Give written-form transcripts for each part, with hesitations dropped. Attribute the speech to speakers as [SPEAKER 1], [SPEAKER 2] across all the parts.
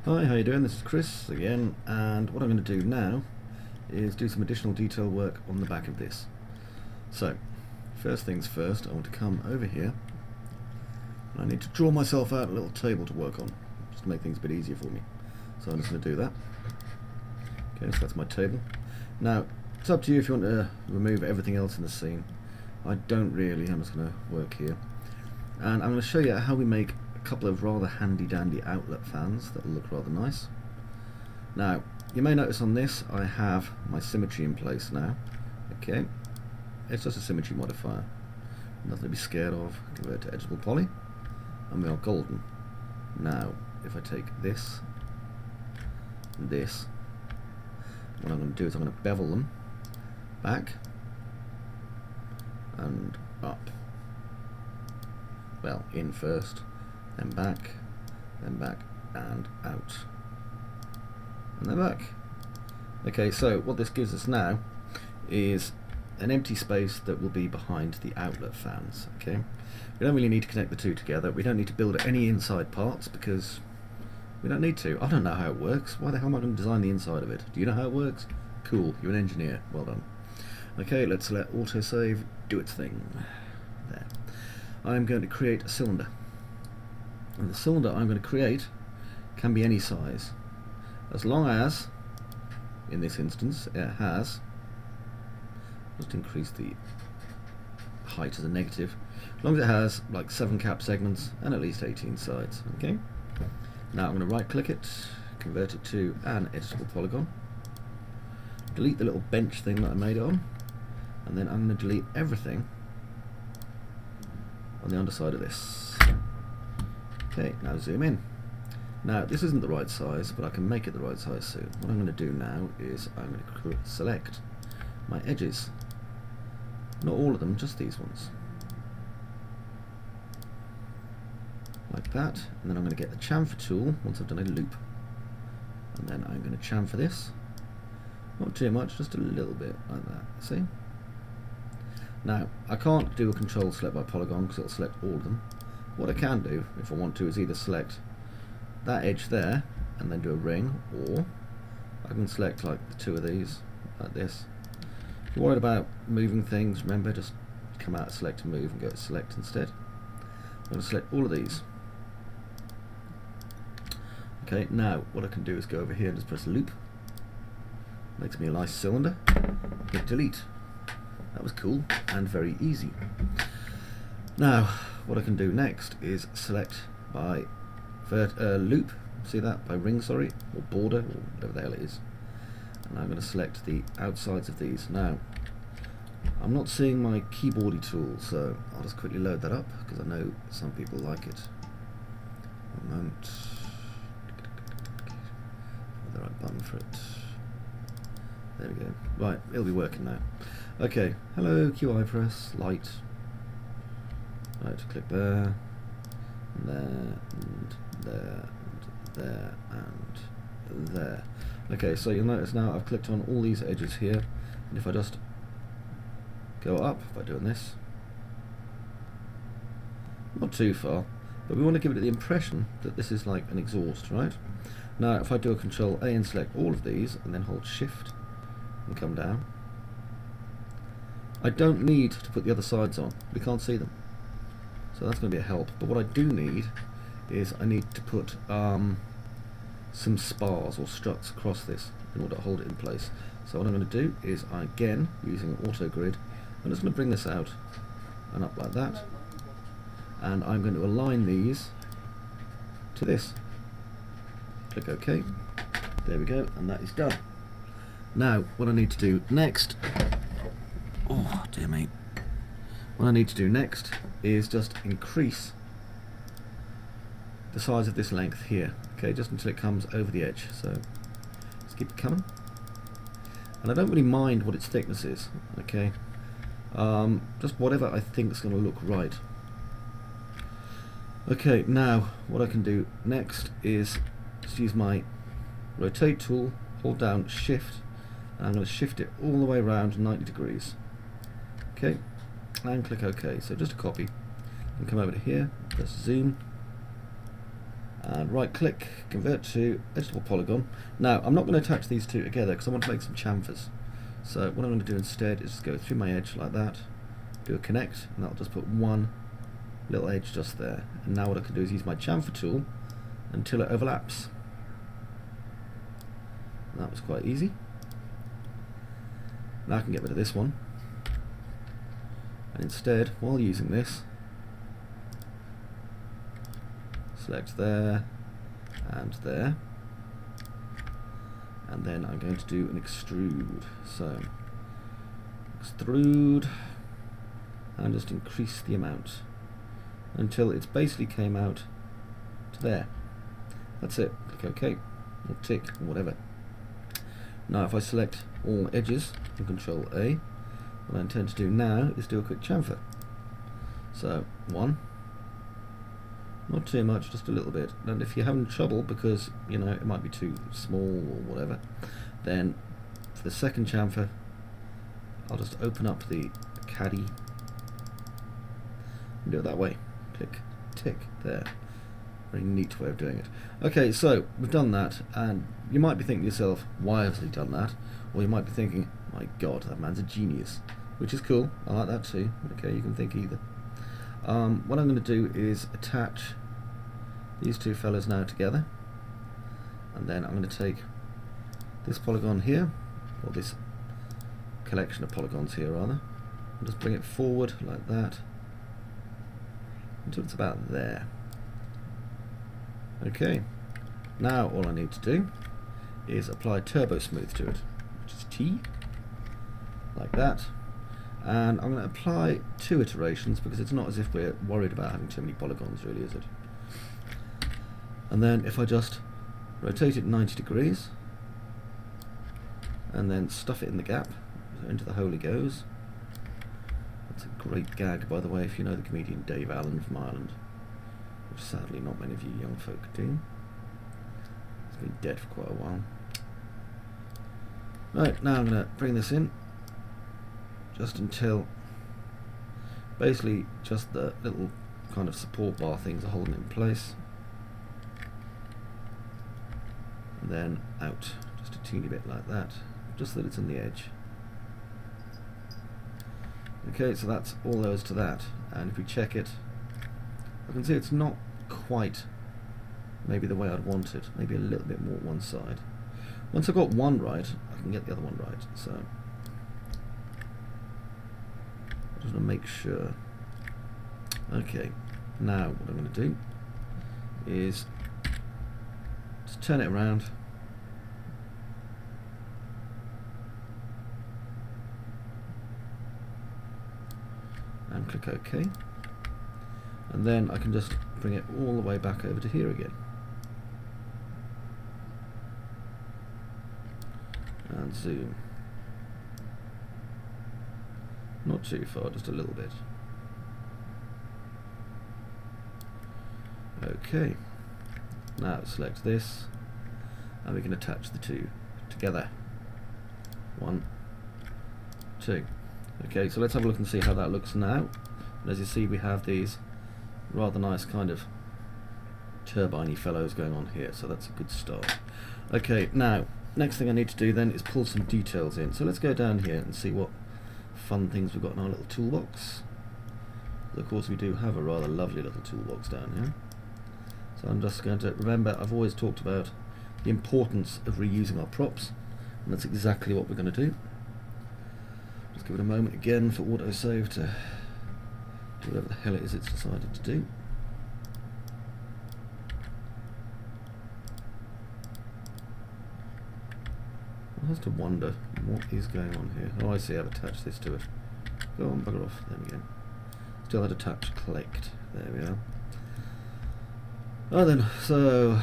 [SPEAKER 1] Hi, how you doing? This is Chris again, and what I'm going to do now is do some additional detail work on the back of this. So, first things first, I want to come over here. I need to draw myself out a little table to work on, just to make things a bit easier for me. So I'm just going to do that. Okay, so that's my table. Now, it's up to you if you want to remove everything else in the scene. I don't really, I'm just going to work here. And I'm going to show you how we make a couple of rather handy dandy outlet fans that will look rather nice. Now, you may notice on this I have my symmetry in place now. Okay, it's just a symmetry modifier, nothing to be scared of. Convert to editable poly, and we are golden. Now, if I take this and this, what I'm going to do is I'm going to bevel them back and up. Well, in first, then back and out, and then back. Okay, so what this gives us now is an empty space that will be behind the outlet fans. Okay, we don't really need to connect the two together. We don't need to build any inside parts because we don't need to. I don't know how it works. Why the hell am I going to design the inside of it? Do you know how it works? Cool, you're an engineer. Well done. Okay, let's let autosave do its thing. There. I'm going to create a cylinder, and the cylinder I'm going to create can be any size, as long as, in this instance, it has, just increase the height as a negative, as long as it has like 7 cap segments and at least 18 sides. Okay, now I'm going to right click it, convert it to an editable polygon, delete the little bench thing that I made it on, and then I'm going to delete everything on the underside of this. Okay, now zoom in. Now this isn't the right size, but I can make it the right size soon. What I'm going to do now is I'm going to select my edges. Not all of them, just these ones. Like that, and then I'm going to get the chamfer tool once I've done a loop. And then I'm going to chamfer this. Not too much, just a little bit like that, see? Now, I can't do a control select by polygon because it'll select all of them. What I can do, if I want to, is either select that edge there and then do a ring, or I can select like the 2 of these, like this. If you're worried about moving things, remember, just come out of select and move and go to select instead. I'm going to select all of these. Okay, now what I can do is go over here and just press loop. Makes me a nice cylinder. Hit delete. That was cool and very easy. Now, what I can do next is select by loop, see that, by ring, sorry, or border, or whatever the hell it is. And I'm going to select the outsides of these. Now, I'm not seeing my keyboardy tool, so I'll just quickly load that up, because I know some people like it. One moment. Find the right button for it. There we go. Right, it'll be working now. Okay, hello QI press, light. Right, click there, and there, and there, and there, and there. Okay, so you'll notice now I've clicked on all these edges here, and if I just go up by doing this, not too far, but we want to give it the impression that this is like an exhaust, right? Now, if I do a Control A and select all of these, and then hold Shift and come down, I don't need to put the other sides on. We can't see them. So that's going to be a help. But what I do need is I need to put some spars or struts across this in order to hold it in place. So what I'm going to do is, again, using auto grid, I'm just going to bring this out and up like that. And I'm going to align these to this. Click OK. There we go, and that is done. Now, what I need to do next, oh dear me, what I need to do next is just increase the size of this length here, okay, just until it comes over the edge. So let's keep it coming, and I don't really mind what its thickness is, okay, just whatever I think is going to look right. Okay, now what I can do next is just use my rotate tool, hold down shift, and I'm going to shift it all the way around 90 degrees. Okay, and click OK. So just a copy, and come over to here, press zoom, and right click, convert to editable polygon. Now I'm not going to attach these two together because I want to make some chamfers. So what I'm going to do instead is go through my edge like that, do a connect, and that'll just put one little edge just there. And now what I can do is use my chamfer tool until it overlaps. And that was quite easy. Now I can get rid of this one, and instead, while using this, select there and there, and then I'm going to do an extrude. So extrude and just increase the amount until it's basically came out to there. That's it. Click OK or tick or whatever. Now if I select all edges and Control A, what I intend to do now is do a quick chamfer. So one, not too much, just a little bit. And if you're having trouble because you know it might be too small or whatever, then for the second chamfer I'll just open up the caddy and do it that way. Click, tick, there. Very neat way of doing it. Okay, so we've done that, and you might be thinking to yourself, why has he done that? Or you might be thinking, my god, that man's a genius. Which is cool, I like that too. Okay, you can think either. What I'm going to do is attach these two fellas now together, and then I'm going to take this polygon here, or this collection of polygons here rather, and just bring it forward like that until it's about there. Okay, now all I need to do is apply turbo smooth to it, which is T, like that. And I'm going to apply 2 iterations because it's not as if we're worried about having too many polygons, really, is it? And then if I just rotate it 90 degrees and then stuff it in the gap, so into the hole it goes. That's a great gag, by the way, if you know the comedian Dave Allen from Ireland, which sadly not many of you young folk do. He's been dead for quite a while. Right, now I'm going to bring this in just until basically just the little kind of support bar things are holding it in place, and then out just a teeny bit like that, just that it's in the edge. Okay, so that's all there is to that, and if we check it, I can see it's not quite maybe the way I'd want it, maybe a little bit more one side. Once I've got one right, I can get the other one right, so I just want to make sure. Okay, now what I'm going to do is just turn it around and click OK, and then I can just bring it all the way back over to here again and zoom. Not too far, just a little bit. Okay, now select this and we can attach the two together. 1, 2. Okay, so let's have a look and see how that looks now. And as you see, we have these rather nice kind of turbine-y fellows going on here, so that's a good start. Okay, now next thing I need to do then is pull some details in. So let's go down here and see what fun things we've got in our little toolbox. Of course we do have a rather lovely little toolbox down here. So I'm just going to remember, I've always talked about the importance of reusing our props, and that's exactly what we're going to do. Just give it a moment again for autosave to do whatever the hell it is it's decided to do. I have to wonder what is going on here. Oh, I see, I've attached this to it. Go on, bugger off. There we go. Still had attach collect. There we are. Oh then, so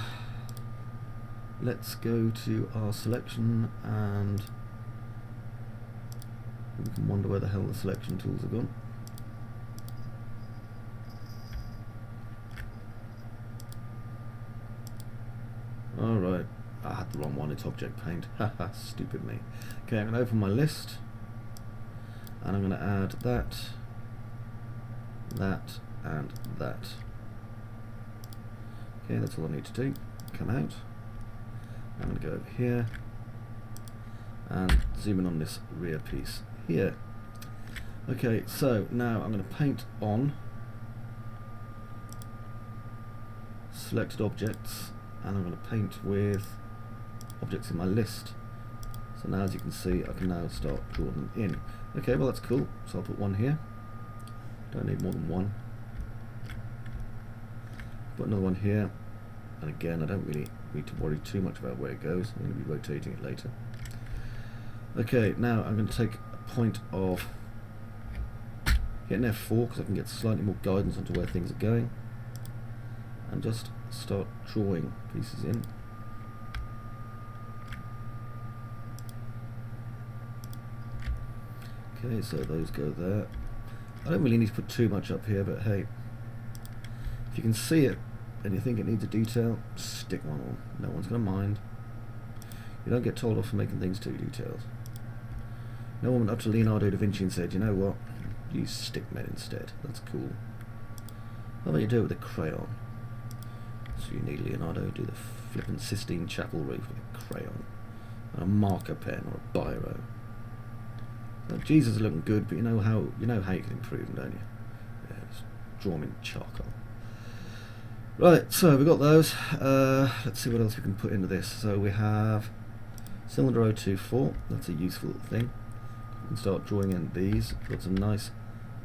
[SPEAKER 1] let's go to our selection and we can wonder where the hell the selection tools have gone. Alright, I had the wrong one, it's object paint. Haha, stupid me. Okay, I'm going to open my list and I'm going to add that, that and that. Okay, that's all I need to do. Come out. I'm going to go over here and zoom in on this rear piece here. Okay, so now I'm going to paint on selected objects, and I'm going to paint with objects in my list. So now, as you can see, I can now start drawing them in. Okay, well that's cool. So I'll put one here. Don't need more than one. Put another one here. And again, I don't really need to worry too much about where it goes. I'm going to be rotating it later. Okay, now I'm going to take a point of hitting F4 because I can get slightly more guidance onto where things are going, and just start drawing pieces in. Okay, so those go there. I don't really need to put too much up here, but hey, if you can see it and you think it needs a detail, stick one on. No one's going to mind. You don't get told off for making things too detailed. No one went up to Leonardo da Vinci and said, you know what, use stick men instead. That's cool. How about you do it with a crayon? So you need Leonardo do the flippin' Sistine Chapel roof with a crayon and a marker pen or a biro. Well, Jesus is looking good, but you know how you can improve them, don't you? Yeah, just draw them in charcoal. Right, so we've got those. Let's see what else we can put into this. So we have cylinder 024. That's a useful thing. We can start drawing in these. Got some nice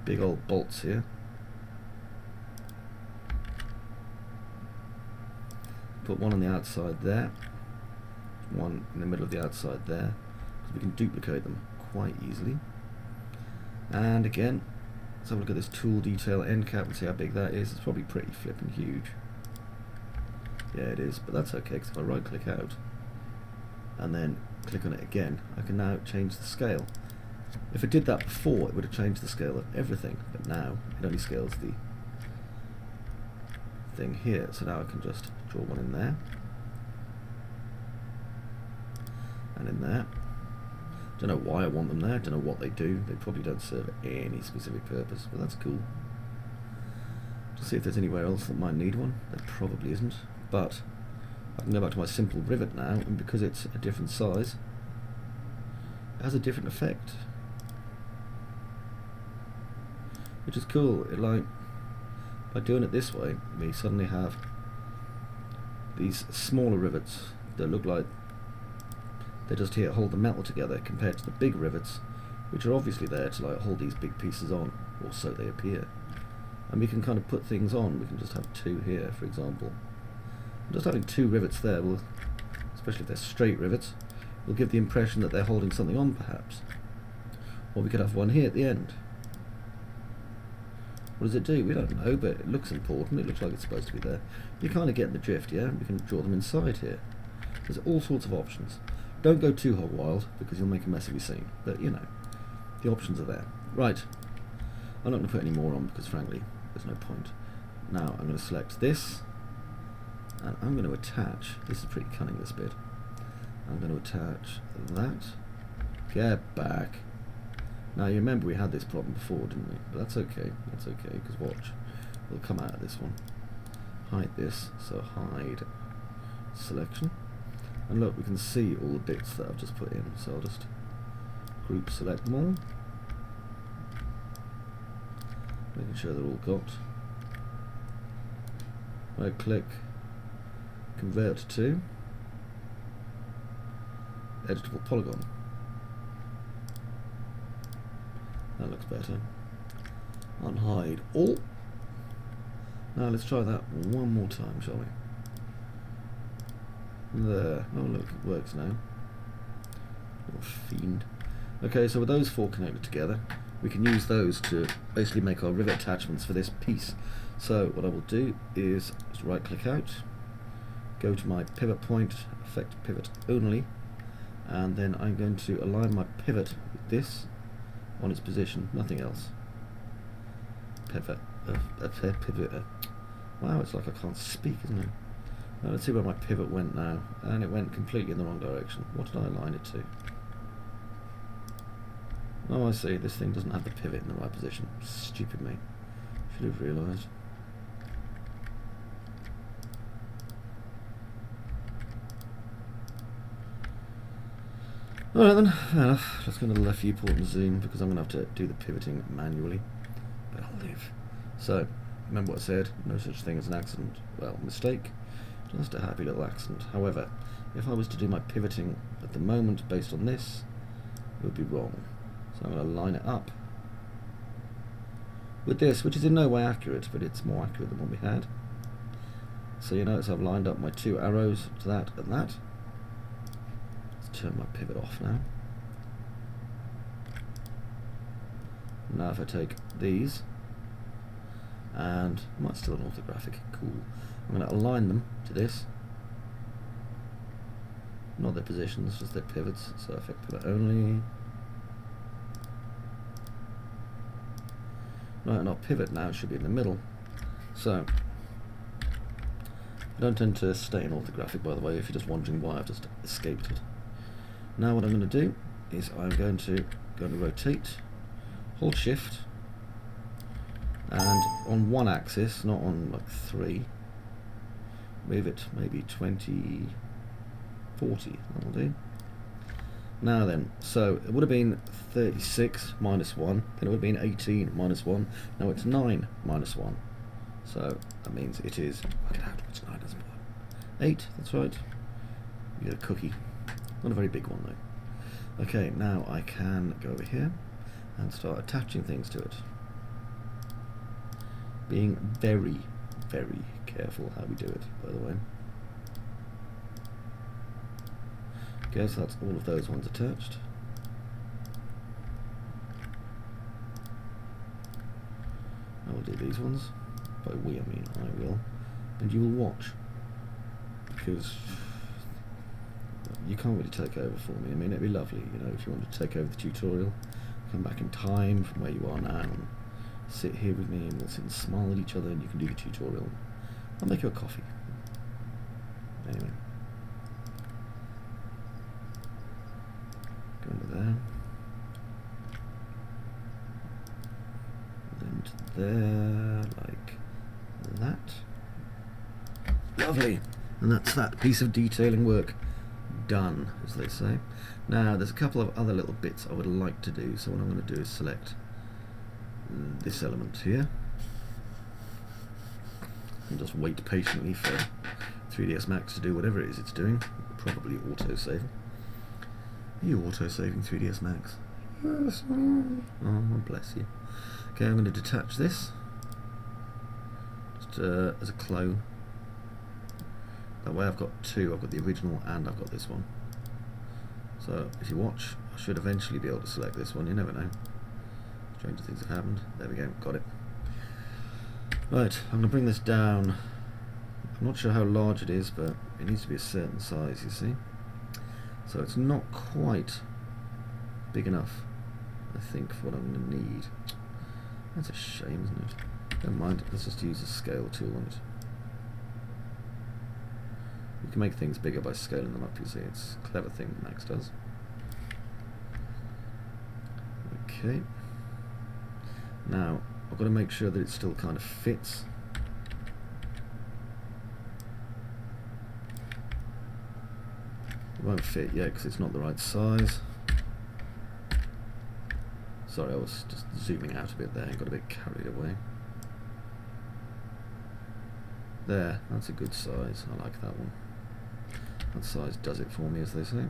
[SPEAKER 1] big old bolts here. Put one on the outside there, one in the middle of the outside there, because we can duplicate them quite easily. And again, let's have a look at this tool detail end cap and see how big that is. It's probably pretty flippin' huge. Yeah, it is, but that's okay, because if I right click out and then click on it again, I can now change the scale. If it did that before, it would have changed the scale of everything, but now it only scales the thing here. So now I can just draw one in there and in there. Don't know why I want them there, don't know what they do. They probably don't serve any specific purpose, but that's cool. To see if there's anywhere else that might need one. There probably isn't, but I can go back to my simple rivet now, and because it's a different size, it has a different effect, which is cool. It, like, by doing it this way, we suddenly have these smaller rivets that look like they're just here to hold the metal together, compared to the big rivets, which are obviously there to like hold these big pieces on, or so they appear. And we can kind of put things on. We can just have two here, for example. And just having two rivets there will, especially if they're straight rivets, will give the impression that they're holding something on, perhaps. Or we could have one here at the end. What does it do? We don't know, but it looks important. It looks like it's supposed to be there. You kind of get the drift, yeah? We can draw them inside here. There's all sorts of options. Don't go too hog wild, because you'll make a mess of your scene. But, you know, the options are there. Right. I'm not going to put any more on, because frankly, there's no point. Now, I'm going to select this, and I'm going to attach, this is pretty cunning, this bit. I'm going to attach that. Get back. Now, you remember we had this problem before, didn't we? But that's okay, because watch. We'll come out of this one. Hide this, so hide selection. And look, we can see all the bits that I've just put in, so I'll just group select them all. Making sure they're all got. Right click, convert to editable polygon. That looks better. Unhide all. Now let's try that one more time, shall we? There. Oh look, it works now. Little fiend. Okay, so with those four connected together, we can use those to basically make our rivet attachments for this piece. So what I will do is just right click out, go to my pivot point, effect pivot only, and then I'm going to align my pivot with this on its position, nothing else. Pivot. Wow, it's like I can't speak, isn't it? Now let's see where my pivot went now, and it went completely in the wrong direction. What did I align it to? Oh, I see, this thing doesn't have the pivot in the right position. Stupid me. Should have realised. Alright then, fair enough. Let's go to the left viewport and zoom because I'm going to have to do the pivoting manually. But I'll live. So, remember what I said, no such thing as an accident. Well, mistake. Just a happy little accident. However, if I was to do my pivoting at the moment based on this, it would be wrong. So I'm going to line it up with this, which is in no way accurate, but it's more accurate than what we had. So you notice I've lined up my two arrows to that and that. Let's turn my pivot off now. Now if I take these, and might still an orthographic, cool. I'm going to align them to this. Not their positions, just their pivots. So if I pivot only. Right, and our pivot now should be in the middle. So, I don't tend to stay in orthographic, by the way, if you're just wondering why I've just escaped it. Now what I'm going to do is I'm going to rotate, hold shift, and on one axis, not on like 3, move it maybe 20, 40, that'll do. Now then, so it would have been 36 minus 1, then it would have been 18 minus 1, now it's 9 minus 1. So that means it is, work it out, what's 9 as 1? 8, that's right. You get a cookie. Not a very big one though. Okay, now I can go over here and start attaching things to it. Being very, very careful how we do it, by the way. Okay, so that's all of those ones attached. I will do these ones. By we, I mean I will. And you will watch. Because you can't really take over for me. I mean, it'd be lovely, you know, if you want to take over the tutorial, come back in time from where you are now and sit here with me and we'll sit and smile at each other and you can do the tutorial. I'll make you a coffee. Anyway. Go into there. Then to there, like that. Lovely! And that's that piece of detailing work done, as they say. Now, there's a couple of other little bits I would like to do, so what I'm going to do is select this element here. And just wait patiently for 3ds Max to do whatever it is it's doing. Probably auto-saving. Are you auto-saving 3ds Max? Yes. Oh, bless you. Okay, I'm going to detach this. Just as a clone. That way I've got two. I've got the original and I've got this one. So, if you watch, I should eventually be able to select this one. You never know. Stranger things have happened. There we go. Got it. Right, I'm going to bring this down. I'm not sure how large it is, but it needs to be a certain size, you see. So it's not quite big enough, I think, for what I'm going to need. That's a shame, isn't it? Never mind, let's just use a scale tool on it. You can make things bigger by scaling them up, you see. It's a clever thing Max does. Okay. Now, I've got to make sure that it still kind of fits. It won't fit yet because it's not the right size. Sorry, I was just zooming out a bit there and got a bit carried away. There, that's a good size. I like that one. That size does it for me, as they say.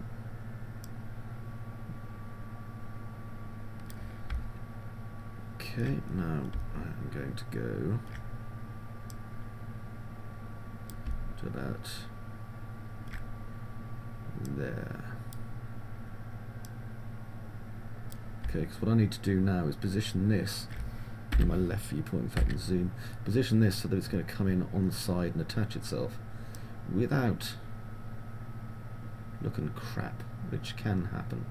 [SPEAKER 1] Okay, now I'm going to go to about there. Okay, because what I need to do now is position this in my left viewpoint, in fact, and zoom. Position this so that it's going to come in on the side and attach itself without looking crap, which can happen.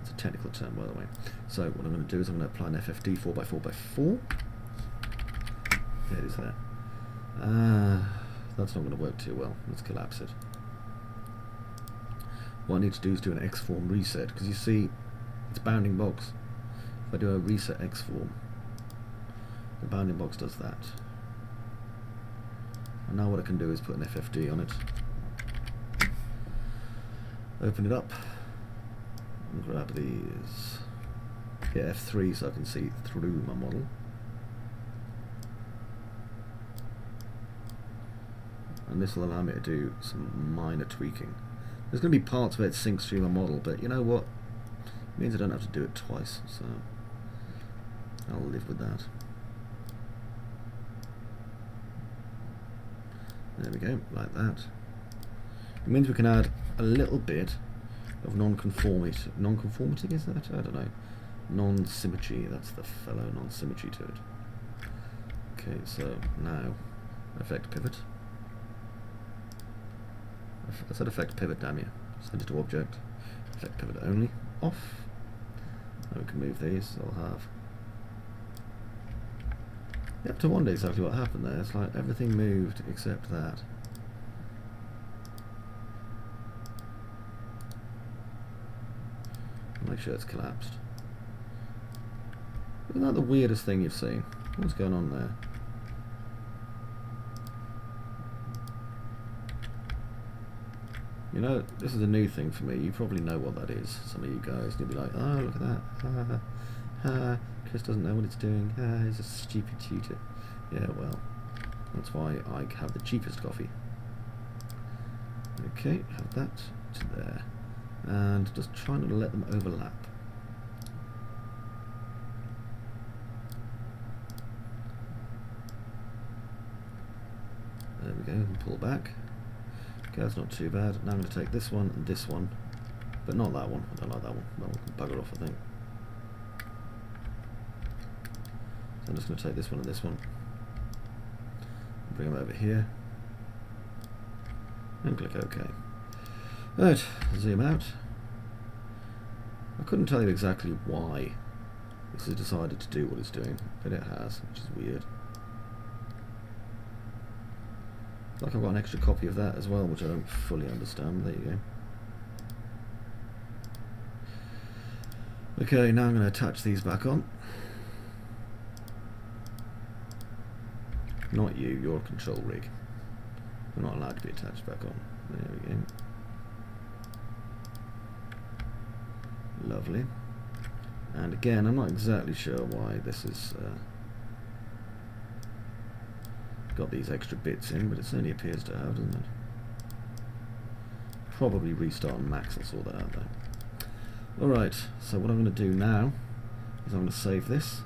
[SPEAKER 1] It's a technical term, by the way. So what I'm going to do is I'm going to apply an FFD 4x4x4. There it is there. That's not going to work too well. Let's collapse it. What I need to do is do an X-form reset, because you see, it's bounding box. If I do a reset X-form, the bounding box does that. And now what I can do is put an FFD on it. Open it up. And grab these. Hit F3 so I can see through my model. And this will allow me to do some minor tweaking. There's going to be parts where it sinks through my model, but you know what? It means I don't have to do it twice, so I'll live with that. There we go, like that. It means we can add a little bit of non-conformity. Non-conformity, is that? I don't know. Non-symmetry, that's the fellow, non-symmetry to it. Okay, so now, effect pivot. I said effect pivot, damn you. Send it to object. Effect pivot only. Off. Now we can move these. I'll have. You have to wonder exactly what happened there. It's like everything moved except that. Make sure it's collapsed. Isn't that the weirdest thing you've seen? What's going on there? You know, this is a new thing for me. You probably know what that is, some of you guys. You'll be like, oh, look at that. Chris doesn't know what it's doing. He's a stupid tutor. Yeah, well, that's why I have the cheapest coffee. Okay, have that to there. And just try not to let them overlap. There we go, and pull back. Okay, that's not too bad. Now I'm going to take this one and this one, but not that one. I don't like that one. That one can bugger off, I think. So I'm just going to take this one and this one, bring them over here, and click OK. Right, zoom out. I couldn't tell you exactly why this has decided to do what it's doing, but it has, which is weird. Like I've got an extra copy of that as well, which I don't fully understand. There you go. Okay, now I'm going to attach these back on. Not you, you're a control rig. You're not allowed to be attached back on. There we go. Lovely. And again, I'm not exactly sure why this is got these extra bits in, but it certainly appears to have, doesn't it? Probably restart on max and sort that out though. Alright, so what I'm going to do now is I'm going to save this.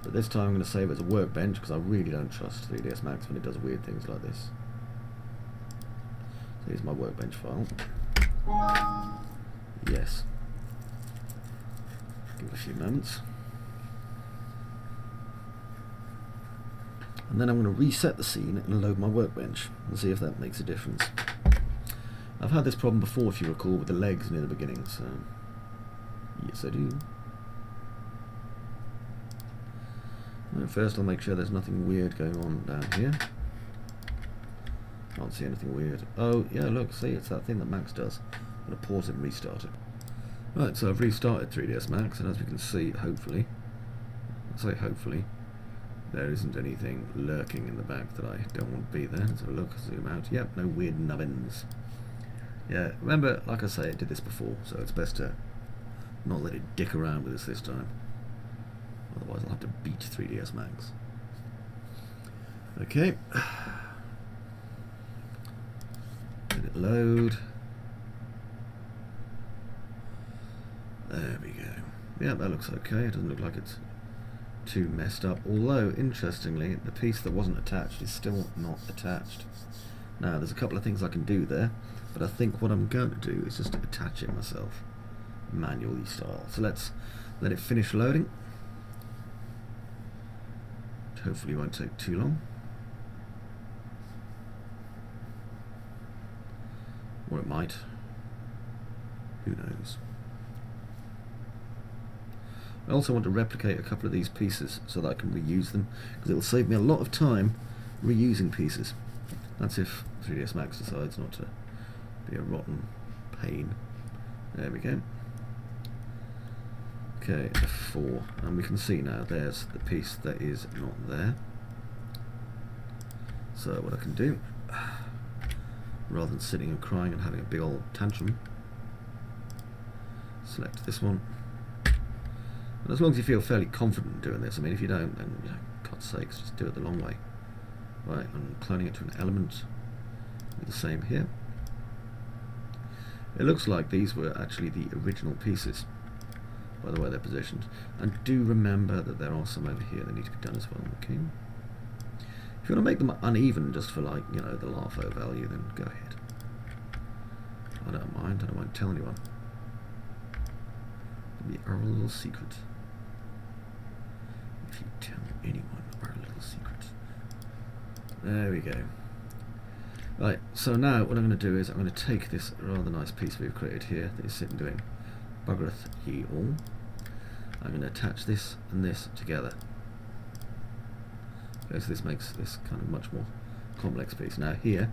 [SPEAKER 1] But this time I'm going to save it as a workbench because I really don't trust 3ds Max when it does weird things like this. So here's my workbench file. Yes. Give it a few moments. And then I'm going to reset the scene and load my workbench and see if that makes a difference. I've had this problem before, if you recall, with the legs near the beginning, so yes I do. And first I'll make sure there's nothing weird going on down here. Can't see anything weird. Oh yeah, look, see, it's that thing that Max does. I'm going to pause it and restart it. Right, so I've restarted 3ds Max, and as we can see, hopefully, I say hopefully, there isn't anything lurking in the back that I don't want to be there. Let's have a look, zoom out. Yep, no weird nubbins. Yeah, remember, like I say, it did this before, so it's best to not let it dick around with us this time. Otherwise I'll have to beat 3ds Max. Okay. Let it load. There we go. Yeah, that looks okay. It doesn't look like it's too messed up. Although, interestingly, the piece that wasn't attached is still not attached. Now, there's a couple of things I can do there, but I think what I'm going to do is just attach it myself, manually style. So let's let it finish loading. Which hopefully won't take too long. Or it might. Who knows? I also want to replicate a couple of these pieces so that I can reuse them, because it will save me a lot of time reusing pieces. That's if 3ds Max decides not to be a rotten pain. There we go. Okay, F4, and we can see now there's the piece that is not there. So what I can do, rather than sitting and crying and having a big old tantrum. Select this one. And as long as you feel fairly confident in doing this, I mean, if you don't, then, you know, God's sakes, just do it the long way. Right, I'm cloning it to an element. Do the same here. It looks like these were actually the original pieces, by the way they're positioned. And do remember that there are some over here that need to be done as well. Okay. If you want to make them uneven, just for, like, you know, the LARFO value, then go ahead. I don't mind. I don't mind telling anyone. It'll be our little secret. If you tell anyone our little secret. There we go. Right, so now what I'm going to do is I'm going to take this rather nice piece we've created here that is sitting doing buggereth ye all. I'm going to attach this and this together. Okay, so this makes this kind of much more complex piece. Now here,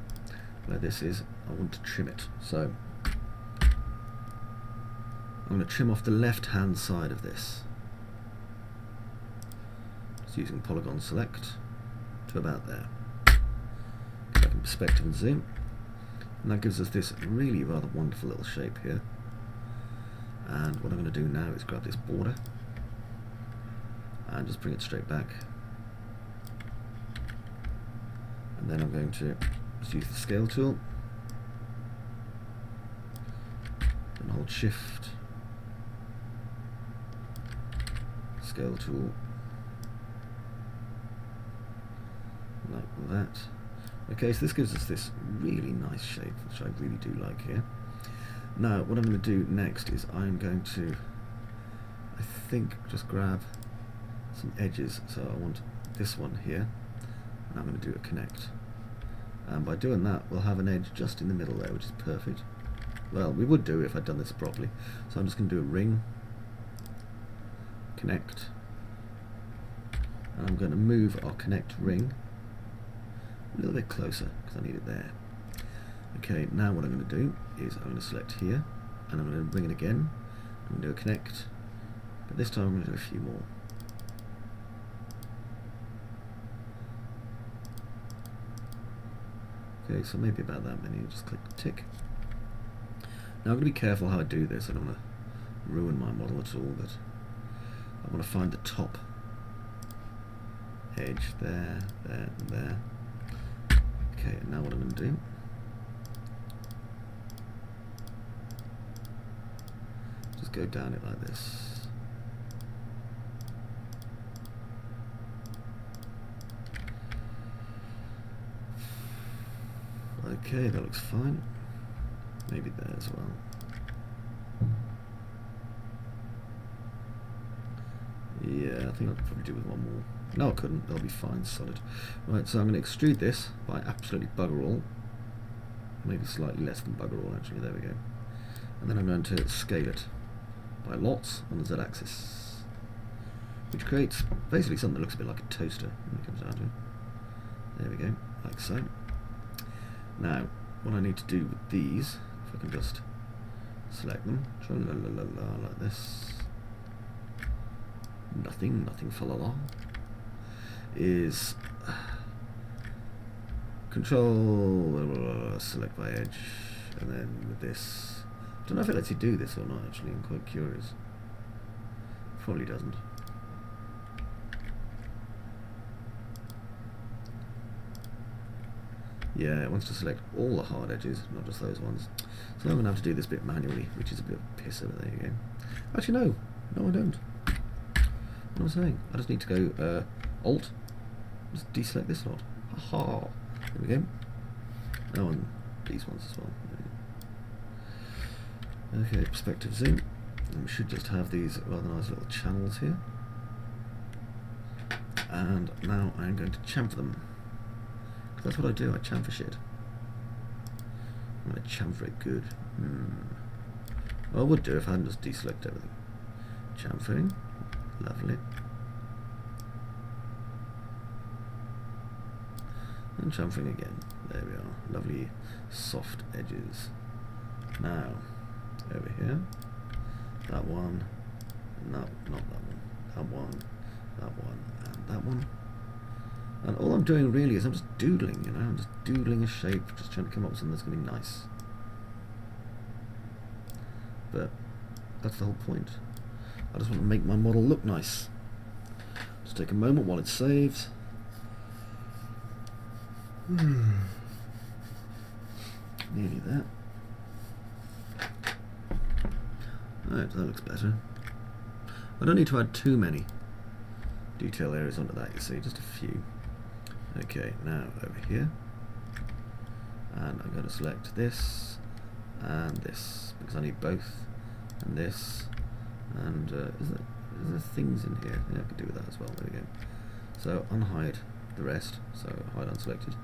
[SPEAKER 1] where this is, I want to trim it. So I'm going to trim off the left hand side of this. Just using polygon select to about there. Back in perspective and zoom. And that gives us this really rather wonderful little shape here. And what I'm going to do now is grab this border and just bring it straight back. And then I'm going to just use the scale tool and hold shift, scale tool, like that. Okay, so this gives us this really nice shape, which I really do like here. Now what I'm going to do next is I'm going to, I think, just grab some edges. So I want this one here, and I'm going to do a connect. And by doing that, we'll have an edge just in the middle there, which is perfect. Well, we would do if I'd done this properly. So I'm just going to do a ring, connect, and I'm going to move our connect ring a little bit closer because I need it there. Okay, now what I'm going to do is I'm going to select here, and I'm going to bring it again. I'm going to do a connect, but this time I'm going to do a few more. Okay, so maybe about that many. Just click tick. Now I'm going to be careful how I do this. I don't want to ruin my model at all, but I want to find the top edge there, there, and there. Okay, now what I'm going to do, just go down it like this. Okay, that looks fine. Maybe there as well. Yeah, I think I could probably do with one more. No, I couldn't. They'll be fine, solid. Right, so I'm going to extrude this by absolutely bugger all. Maybe slightly less than bugger all, actually. There we go. And then I'm going to scale it by lots on the z-axis, which creates basically something that looks a bit like a toaster when it comes down to it. There we go, like so. Now, what I need to do with these, if I can just select them, tra-la-la-la-la, like this, nothing fa-la-la, is control, select by edge, and then with this, I don't know if it lets you do this or not actually, I'm quite curious. Probably doesn't. Yeah, it wants to select all the hard edges, not just those ones. So I'm going to have to do this bit manually, which is a bit of a pisser, but there you go. Actually, no, I don't. What am I saying? I just need to go Alt, just deselect this lot. Haha. There we go. Oh, and these ones as well. Okay, perspective zoom. And we should just have these rather nice little channels here. And now I'm going to chamfer them. That's what I do, I chamfer shit. I'm going to chamfer it good. Well, I would do if I hadn't just deselected everything. Chamfering, lovely. And chamfering again. There we are, lovely soft edges. Now, over here, that one, no, not that one, that one, and that one. And all I'm doing really is I'm just doodling, you know, I'm just doodling a shape, just trying to come up with something that's going to be nice. But that's the whole point. I just want to make my model look nice. Just take a moment while it saves. Nearly there. Right, that looks better. I don't need to add too many detail areas onto that, you see, just a few. Okay, now over here, and I'm going to select this and this because I need both, and this, and is there things in here? Yeah, I could do with that as well. There we go. So unhide the rest. So hide unselected.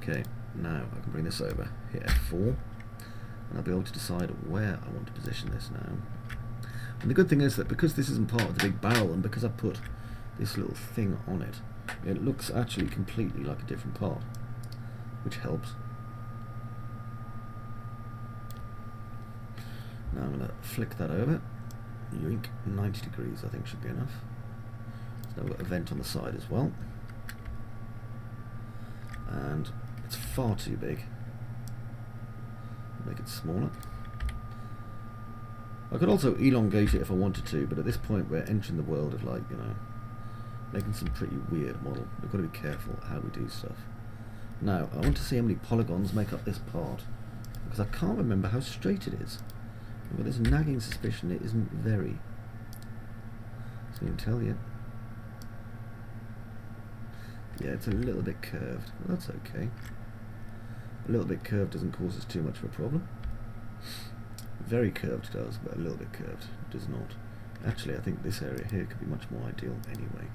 [SPEAKER 1] Okay, now I can bring this over. Hit F4, and I'll be able to decide where I want to position this now. And the good thing is that because this isn't part of the big barrel, and because I put this little thing on it, it looks actually completely like a different part, which helps. Now I'm going to flick that over. Yoink, 90 degrees I think should be enough. So now we've got a vent on the side as well. And it's far too big. Make it smaller. I could also elongate it if I wanted to, but at this point we're entering the world of, like, you know, making some pretty weird model. We've got to be careful how we do stuff. Now, I want to see how many polygons make up this part, because I can't remember how straight it is. I've got this nagging suspicion it isn't very. So I can tell you. Yeah, it's a little bit curved. Well, that's okay. A little bit curved doesn't cause us too much of a problem. Very curved does, but a little bit curved does not. Actually, I think this area here could be much more ideal anyway.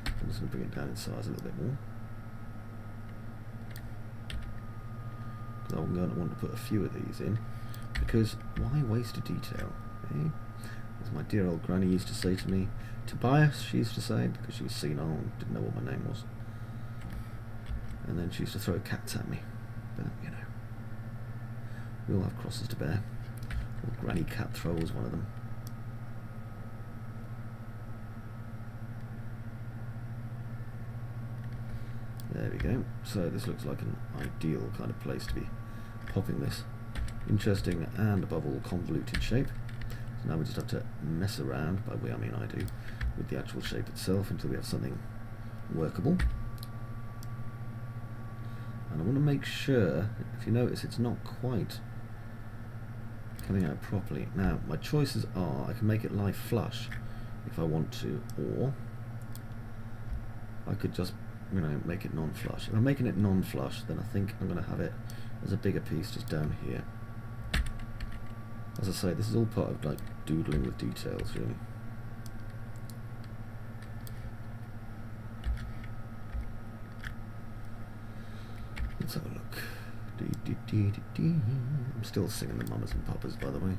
[SPEAKER 1] I'm just going to bring it down in size a little bit more. Because I'm going to want to put a few of these in. Because why waste a detail? Eh? As my dear old granny used to say to me, Tobias, she used to say, because she was senile and didn't know what my name was. And then she used to throw cats at me. But, you know, we all have crosses to bear. Old Granny Cat Thrower was one of them. There we go. So this looks like an ideal kind of place to be popping this interesting and above all convoluted shape. So now we just have to mess around, by we I mean I do, with the actual shape itself until we have something workable. And I want to make sure, if you notice, it's not quite coming out properly. Now, my choices are, I can make it lie flush if I want to, or I could just, you know, make it non-flush. If I'm making it non-flush, then I think I'm going to have it as a bigger piece just down here. As I say, this is all part of, like, doodling with details, really. Let's have a look. I'm still singing the Mamas and Papas, by the way.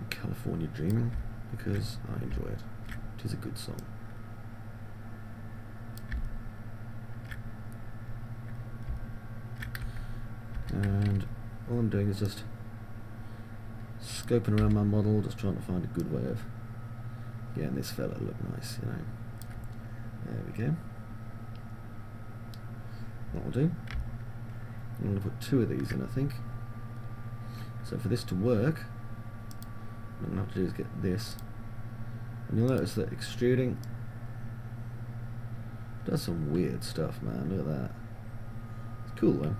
[SPEAKER 1] California Dreaming, because I enjoy it. It is a good song. And all I'm doing is just scoping around my model, just trying to find a good way of getting this fella look nice, you know. There we go. That'll do. I'm going to put 2 of these in, I think. So for this to work, what I'm going to have to do is get this. And you'll notice that extruding does some weird stuff, man. Look at that. It's cool though.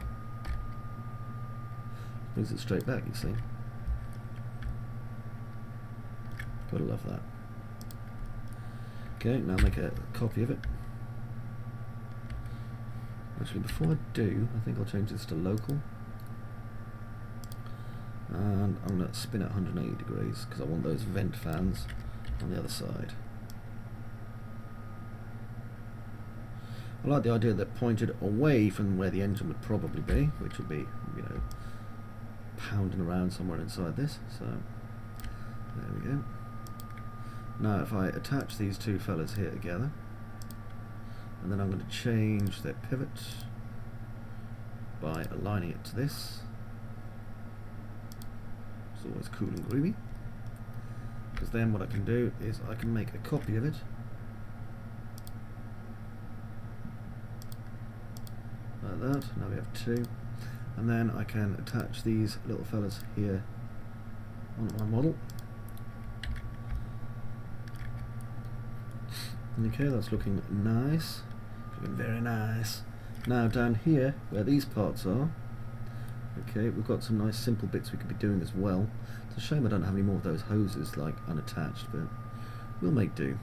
[SPEAKER 1] Brings it straight back, you see. Gotta love that. Okay, now make a copy of it. Actually, before I do, I think I'll change this to local. And I'm going to spin it 180 degrees because I want those vent fans on the other side. I like the idea that pointed away from where the engine would probably be, which would be, you know, pounding around somewhere inside this. So, there we go. Now, if I attach these 2 fellas here together, and then I'm going to change their pivot by aligning it to this. It's always cool and groovy. because then what I can do is I can make a copy of it. Like that. Now we have two. And then I can attach these little fellas here on my model. Okay, that's looking nice. Looking very nice. Now down here, where these parts are, okay, we've got some nice simple bits we could be doing as well. It's a shame I don't have any more of those hoses like unattached, but we'll make do.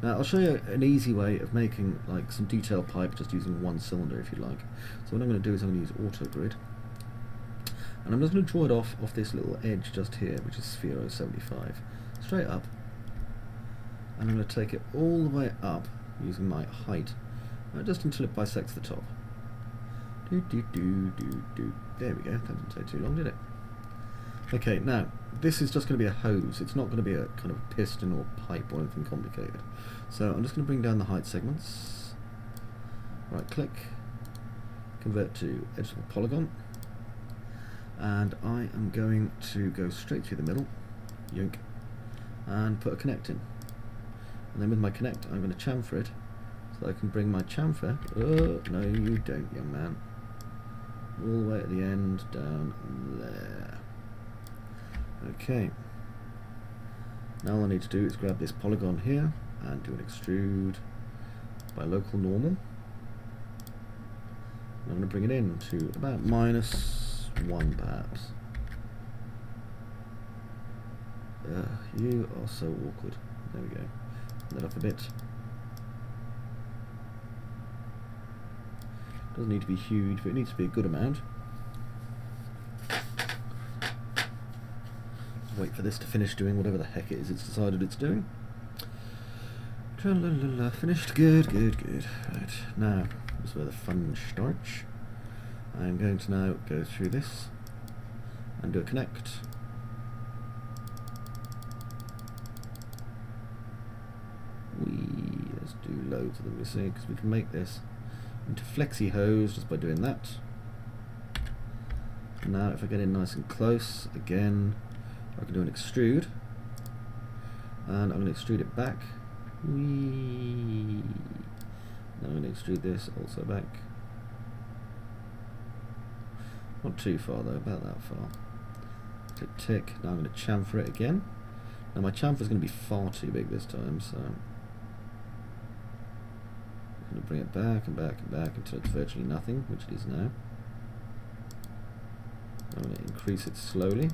[SPEAKER 1] Now I'll show you an easy way of making like some detail pipe just using one cylinder if you like. So what I'm going to do is I'm going to use auto grid, and I'm just going to draw it off this little edge just here, which is sphere 075, straight up, and I'm going to take it all the way up using my height, just until it bisects the top. There we go. That didn't take too long, did it? Okay, now this is just going to be a hose. It's not going to be a kind of piston or pipe or anything complicated. So I'm just going to bring down the height segments. Right click, convert to editable polygon, and I am going to go straight through the middle, yoink, and put a connect in. And then with my connect, I'm going to chamfer it, so I can bring my chamfer. Oh, no, you don't, young man. All the way at the end, down there. Okay. Now all I need to do is grab this polygon here and do an extrude by local normal. I'm going to bring it in to about -1 perhaps. You are so awkward. There we go. That up a bit. Doesn't need to be huge, but it needs to be a good amount. Wait for this to finish doing whatever the heck it is it's decided it's doing. Tra-la-la-la, finished. Good, good, good. Right, now, this is where the fun starts. I'm going to now go through this and do a connect. Let's do loads of them, you see, because we can make this into flexi hose just by doing that. And now if I get in nice and close, again, I can do an extrude, and I'm going to extrude it back. Whee. Now I'm going to extrude this also back. Not too far though, about that far. Click tick. Now I'm going to chamfer it again. Now my chamfer is going to be far too big this time, so I'm going to bring it back and back and back until it's virtually nothing, which it is now. I'm going to increase it slowly.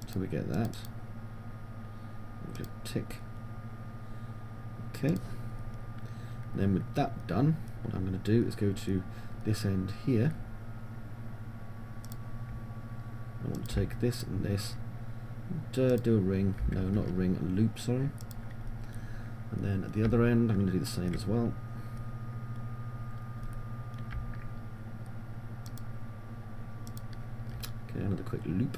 [SPEAKER 1] Until we get that. And click tick. Okay. And then with that done, what I'm going to do is go to this end here. I want to take this and this, and, do a ring, no not a ring, a loop, sorry. And then at the other end I'm going to do the same as well. Okay, another quick loop.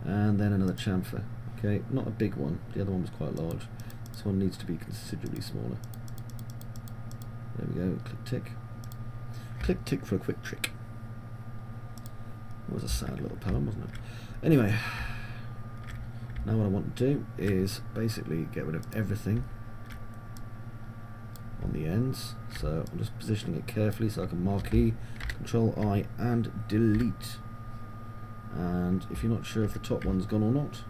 [SPEAKER 1] And then another chamfer. Okay, not a big one, the other one was quite large. This one needs to be considerably smaller. There we go, click tick. Click tick for a quick trick. It was a sad little poem, wasn't it? Anyway, now what I want to do is basically get rid of everything on the ends. So I'm just positioning it carefully so I can marquee, Control I and delete. And if you're not sure if the top one's gone or not,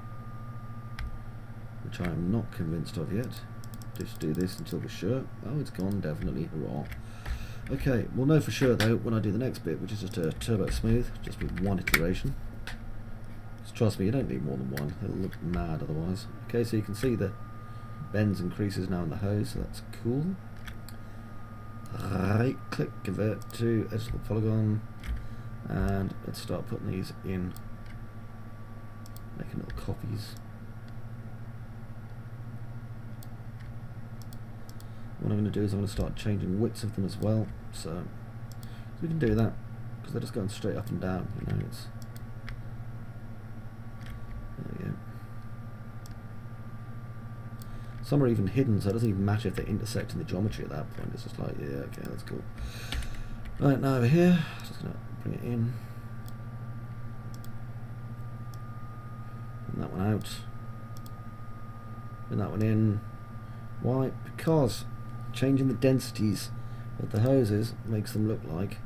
[SPEAKER 1] which I am not convinced of yet, just do this until we're sure. Oh, it's gone, definitely, hurrah. Okay, we'll know for sure though when I do the next bit, which is just a turbo smooth, just with one iteration. Just trust me, you don't need more than one, it'll look mad otherwise. Okay, so you can see the bends and creases now in the hose, so that's cool. Right click, convert to editable polygon, and let's start putting these in, making little copies. What I'm going to do is I'm going to start changing widths of them as well, so we can do that because they're just going straight up and down, you know. It's there we go. Some are even hidden, so it doesn't even matter if they're intersecting the geometry at that point. It's just like, yeah, okay, that's cool. Right, now over here, just going to bring it in, that one out. Bring that one in. Why? Because changing the densities of the hoses makes them look like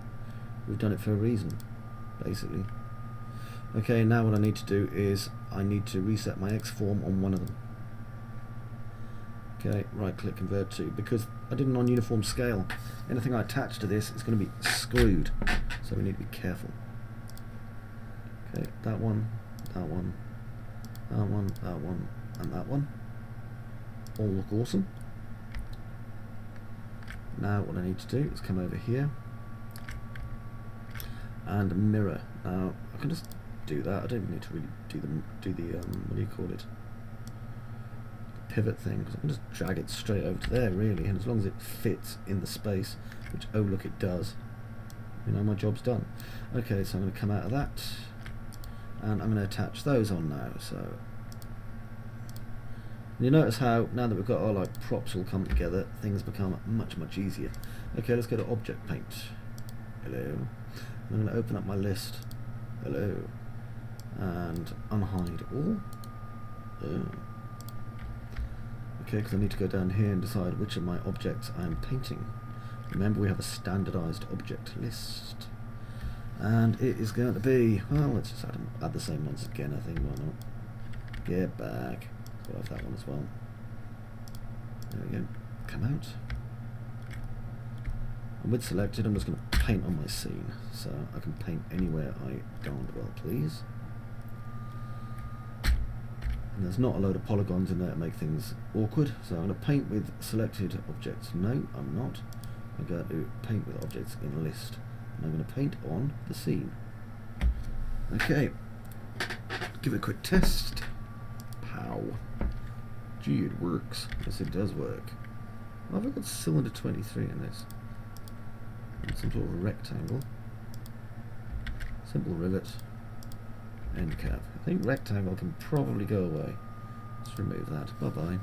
[SPEAKER 1] we've done it for a reason, basically. Okay, now what I need to do is I need to reset my X form on one of them. Okay, right click, convert to, because I did a non-uniform scale, anything I attach to this is going to be screwed, so we need to be careful. Okay, that one, that one, that one, that one, and that one all look awesome. Now what I need to do is come over here and mirror. Now I can just do that. I don't need to really do the what do you call it? Pivot thing, because I can just drag it straight over to there, really, and as long as it fits in the space, which, oh look, it does, you know, my job's done. Okay, so I'm going to come out of that, and I'm going to attach those on now. So you notice how now that we've got our like props all come together, things become much easier. Okay, let's go to object paint. Hello. I'm going to open up my list. Hello. And unhide all. Oh. Okay, because I need to go down here and decide which of my objects I am painting. Remember, we have a standardized object list, and it is going to be, well, let's just add the same ones again, I think. Why not? Get back. We'll have that one as well. There we go. Come out. And with selected, I'm just going to paint on my scene, so I can paint anywhere I darn well please. And there's not a load of polygons in there to make things awkward, so I'm going to paint with selected objects. No, I'm not. I'm going to paint with objects in a list, and I'm going to paint on the scene. Okay, give it a quick test. Pow. Gee, it works. Yes, it does work. Oh, I've got cylinder 23 in this. And some sort of a rectangle. Simple rivet. End cap. I think rectangle can probably go away. Let's remove that. Bye bye.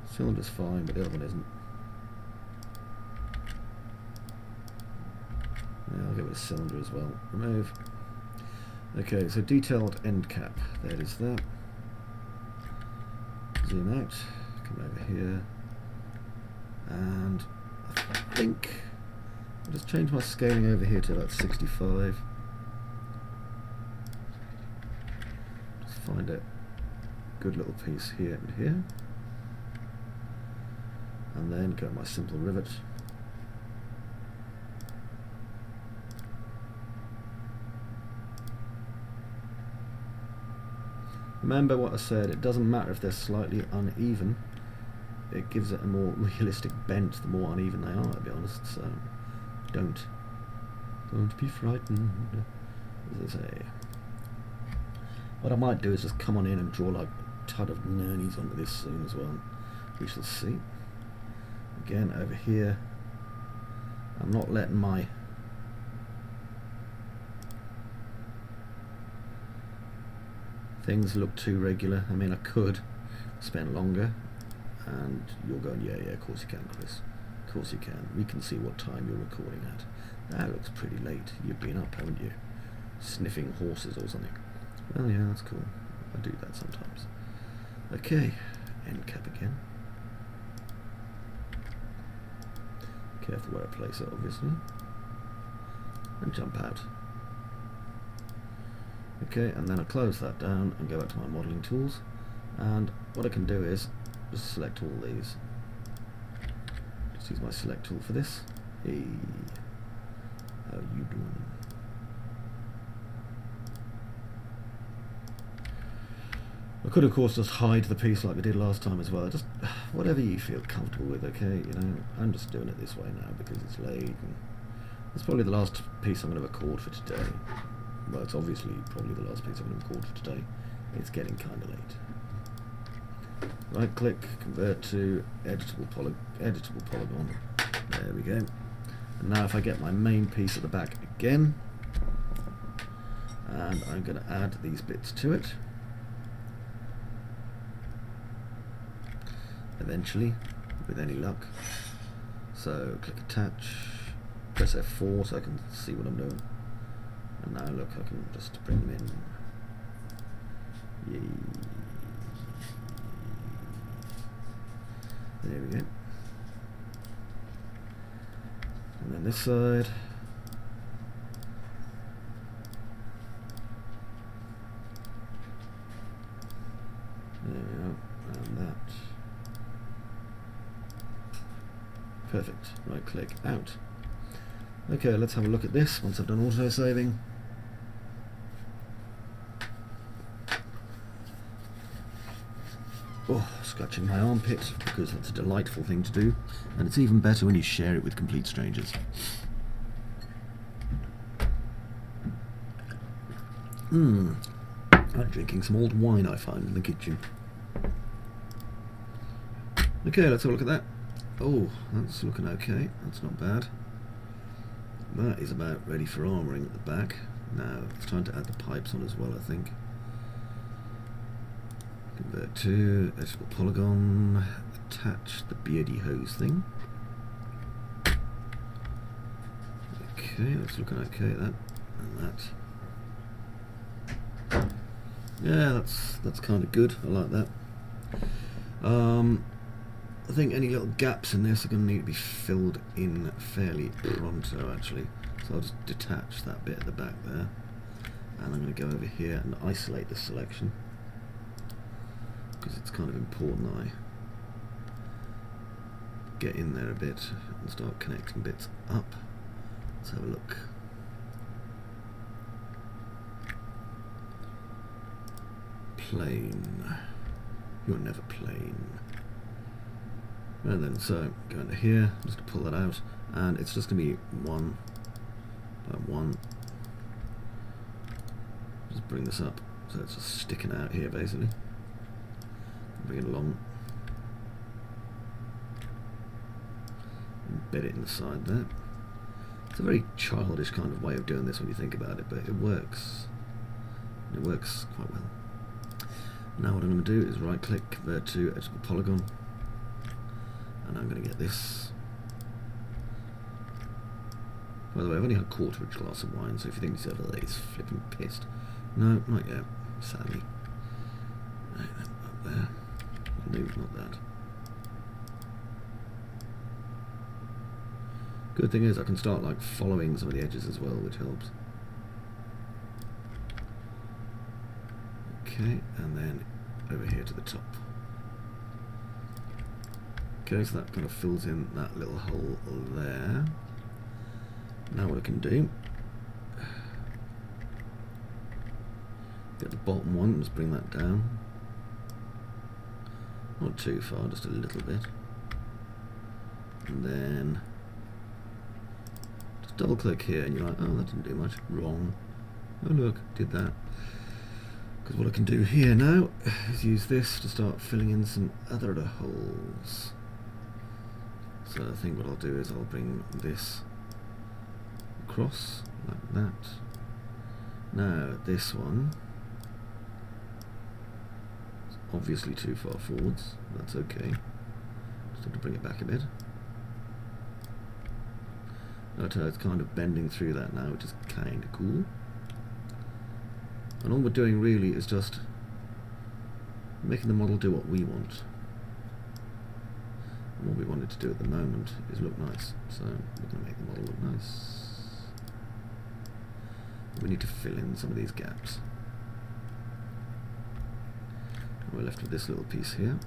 [SPEAKER 1] Cylinder's fine, but the other one isn't. Yeah, I'll go with cylinder as well. Remove. Okay, so detailed end cap. There it is there. Zoom out. Come over here. And I think I'll just change my scaling over here to about 65. Find a good little piece here and here, and then go my simple rivet. Remember what I said, it doesn't matter if they're slightly uneven, it gives it a more realistic bent the more uneven they are, to be honest, so don't be frightened, as they say. What I might do is just come on in and draw like a ton of nernies onto this soon as well. We shall see. Again, over here, I'm not letting my things look too regular. I mean, I could spend longer, and you're going, yeah, of course you can, Chris. Of course you can. We can see what time you're recording at. That looks pretty late. You've been up, haven't you? Sniffing horses or something. Oh yeah, that's cool. I do that sometimes. Okay, end cap again. Careful where I place it, obviously. And jump out. Okay, and then I close that down and go back to my modelling tools. And what I can do is just select all these. Just use my select tool for this. Hey, how you doing? I could of course just hide the piece like we did last time as well, just whatever you feel comfortable with, okay, you know, I'm just doing it this way now because it's late, and it's probably the last piece I'm going to record for today. Well, it's obviously probably the last piece I'm going to record for today. It's getting kind of late. Right click, convert to editable polygon, there we go. And now if I get my main piece at the back again, and I'm going to add these bits to it. Eventually, with any luck. So click attach, press F4 so I can see what I'm doing. And now look, I can just bring them Yay. There we go. And then this side. There we go. And that. Perfect. Right click out. Okay, let's have a look at this once I've done auto saving. Oh, scratching my armpit, because that's a delightful thing to do, and it's even better when you share it with complete strangers. I'm drinking some old wine I found in the kitchen. Okay, let's have a look at that. Oh, that's looking okay, that's not bad. That is about ready for armouring at the back. Now, it's time to add the pipes on as well, I think. Convert to editable polygon, attach the beardy hose thing. Okay, that's looking okay, that and that. Yeah, that's kind of good. I like that. I think any little gaps in this are going to need to be filled in fairly pronto, actually. So I'll just detach that bit at the back there, and I'm going to go over here and isolate this selection, because it's kind of important that I get in there a bit and start connecting bits up. Let's have a look. Plane. You're never plain. And then so go into here, just to pull that out, and it's just going to be one by one. Just bring this up so it's just sticking out here basically. Bring it along. Embed it in the side there. It's a very childish kind of way of doing this when you think about it, but it works. It works quite well. Now what I'm going to do is right click, convert to editable polygon, and I'm going to get this. By the way, I've only had a quarter of a glass of wine, so if you think yourself, oh, he's flipping pissed. No, not yet, sadly. Right, up there. No, not that. Good thing is I can start like following some of the edges as well, which helps. Okay, and then over here to the top. Okay, so that kind of fills in that little hole there. Now what I can do, get the bottom one, just bring that down. Not too far, just a little bit. And then just double click here and you're like, oh, that didn't do much. Wrong. Oh look, did that. Because what I can do here now is use this to start filling in some other holes. So I think what I'll do is I'll bring this across like that. Now this one is obviously too far forwards. That's okay. Just have to bring it back a bit. Notice it's kind of bending through that now, which is kind of cool. And all we're doing really is just making the model do what we want. And what we want it to do at the moment is look nice. So we're going to make the model look nice. We need to fill in some of these gaps. And we're left with this little piece here.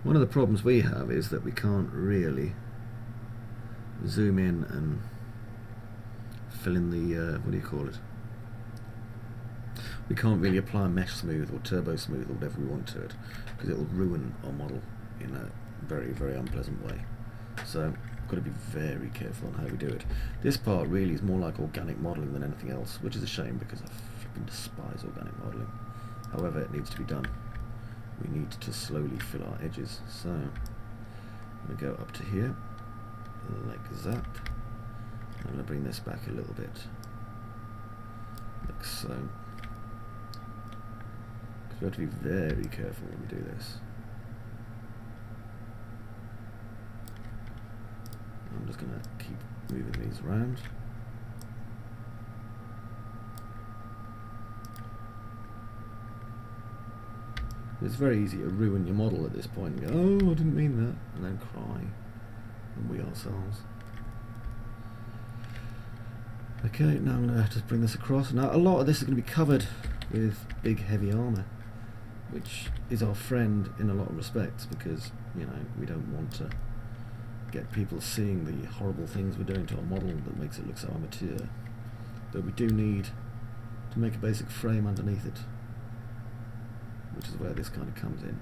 [SPEAKER 1] One of the problems we have is that we can't really zoom in and fill in the, what do you call it? We can't really apply mesh smooth or turbo smooth or whatever we want to it, because it will ruin our model in a very, very unpleasant way. So we've got to be very careful on how we do it. This part really is more like organic modelling than anything else, which is a shame because I flipping despise organic modelling. However, it needs to be done. We need to slowly fill our edges. So I'm going to go up to here, like that. I'm going to bring this back a little bit, like so. Because we have to be very careful when we do this. I'm just going to keep moving these around. It's very easy to ruin your model at this point and go, oh, I didn't mean that, and then cry and we ourselves. Okay, now I'm going to just bring this across. Now a lot of this is going to be covered with big heavy armour, which is our friend in a lot of respects, because, you know, we don't want to get people seeing the horrible things we're doing to our model that makes it look so amateur. But we do need to make a basic frame underneath it, which is where this kind of comes in.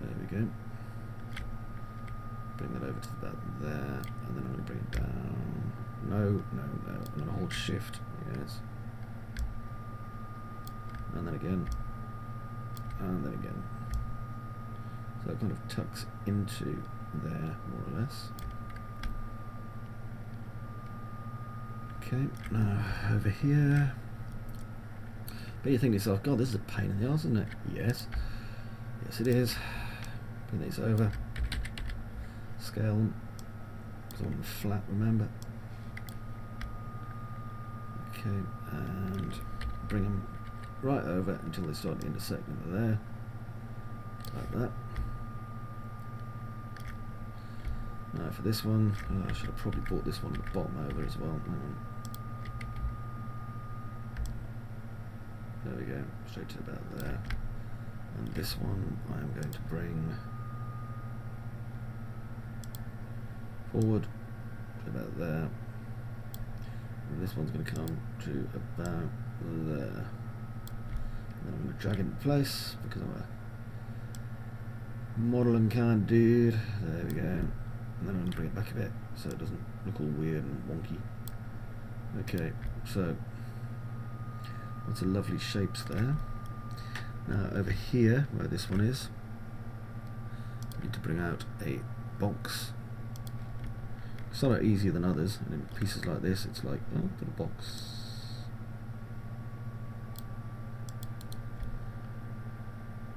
[SPEAKER 1] There we go. Bring that over to about there, and then I'm going to bring it down. No, no, no. I'm going to hold shift, yes. And then again. And then again. So it kind of tucks into there, more or less. Okay, now over here. But you think to yourself, God, this is a pain in the arse, isn't it? Yes. Yes, it is. Bring these over. Scale them. Because I want them flat, remember. Okay, and bring them right over until they start to intersect over there. Like that. Now for this one, I should have probably brought this one at the bottom over as well. There we go, straight to about there. And this one I am going to bring forward to about there. And this one's going to come to about there. And then I'm going to drag it into place because I'm a modelling kind of dude. There we go. And then I'm going to bring it back a bit so it doesn't look all weird and wonky. Okay, so lots of lovely shapes there. Now over here, where this one is, I need to bring out a box. Some are easier than others, and in pieces like this it's like, oh, put a box.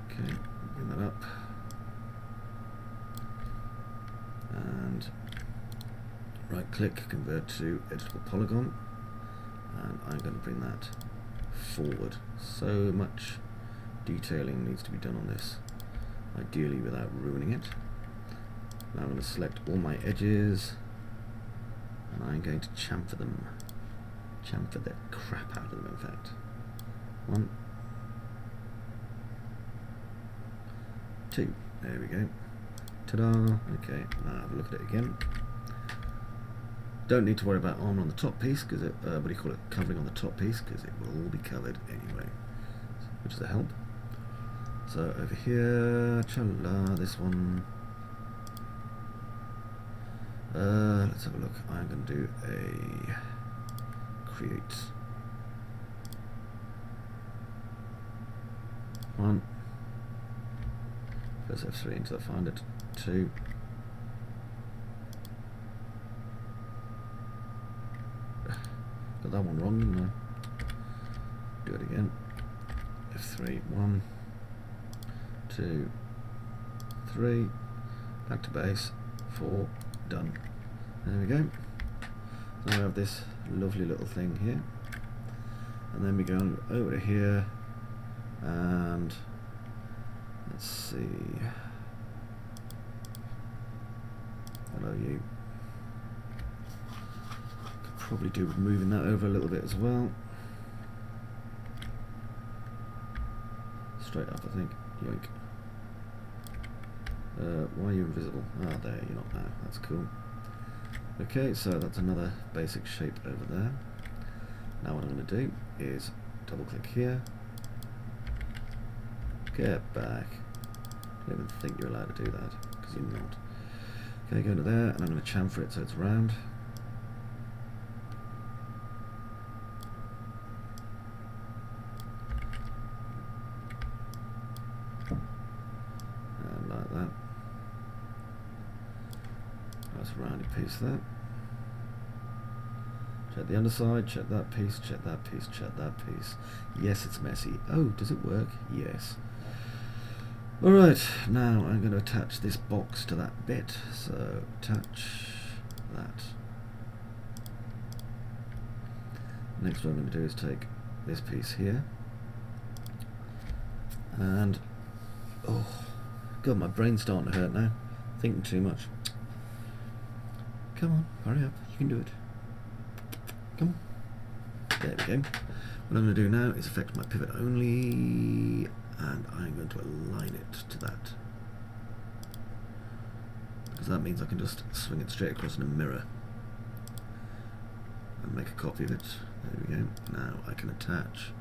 [SPEAKER 1] Okay, bring that up. And right click, convert to editable polygon, and I'm going to bring that forward. So much detailing needs to be done on this, ideally without ruining it. Now I'm going to select all my edges, and I'm going to chamfer them. Chamfer the crap out of them, in fact. One, two, there we go. Ta-da! Okay, now have a look at it again. Don't need to worry about armor on the top piece, because it, what do you call it, covering on the top piece, because it will all be covered anyway, which is a help. So over here, cha-la, this one. Let's have a look. I'm going to do a create one. Press F3 until I find it. 2. Got that one wrong, didn't I? Do it again. F3, 1, 2, 3, back to base, 4, done. There we go. Now we have this lovely little thing here, and then we go over to here, and let's see. Hello, you. Could probably do with moving that over a little bit as well. Straight up, I think. Yoink. Why are you invisible? Ah, there, you're not now. That's cool. Okay, so that's another basic shape over there. Now what I'm going to do is double click here. Get back. I don't even think you're allowed to do that, because you're not. Okay, go to there, and I'm going to chamfer it so it's round. And like that. Nice rounded piece there. Check the underside, check that piece, check that piece, check that piece. Yes, it's messy. Oh, does it work? Yes. Alright, now I'm going to attach this box to that bit. So, attach that. Next what I'm going to do is take this piece here, and oh god, my brain's starting to hurt now, thinking too much. Come on, hurry up, you can do it. Come on. There we go. What I'm going to do now is affect my pivot only, and I'm going to align it to that, because that means I can just swing it straight across in a mirror and make a copy of it. There we go. Now I can attach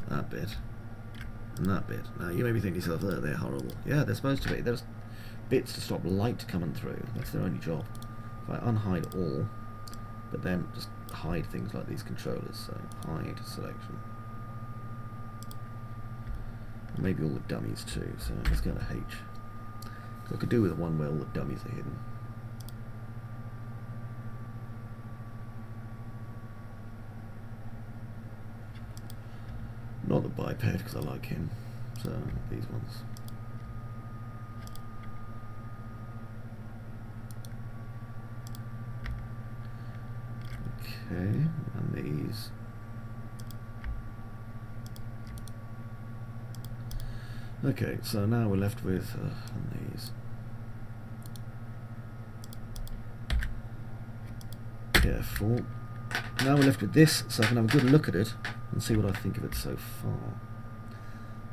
[SPEAKER 1] that bit and that bit. Now you may be thinking to yourself, oh, they're horrible. Yeah, they're supposed to be. There's bits to stop light coming through. That's their only job. If I unhide all, but then just hide things like these controllers, so hide selection. And maybe all the dummies too, so let's go to H. So I could do with one where all the dummies are hidden. Not the biped, because I like him, so these ones. Okay, and these. Okay, so now we're left with these. Yeah, 4. Now we're left with this, so I can have a good look at it and see what I think of it so far.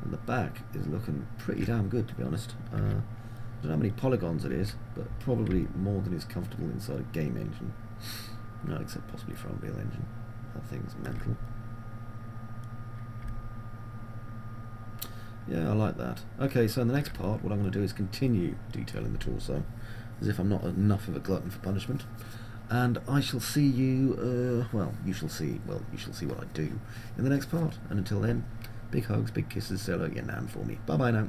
[SPEAKER 1] And the back is looking pretty damn good, to be honest. I don't know how many polygons it is, but probably more than is comfortable inside a game engine. No, except possibly for Unreal Engine. That thing's mental. Yeah, I like that. Okay, so in the next part, what I'm going to do is continue detailing the torso, as if I'm not enough of a glutton for punishment. And I shall see you, you shall see what I do in the next part. And until then, big hugs, big kisses, say hello to your nan for me. Bye bye now.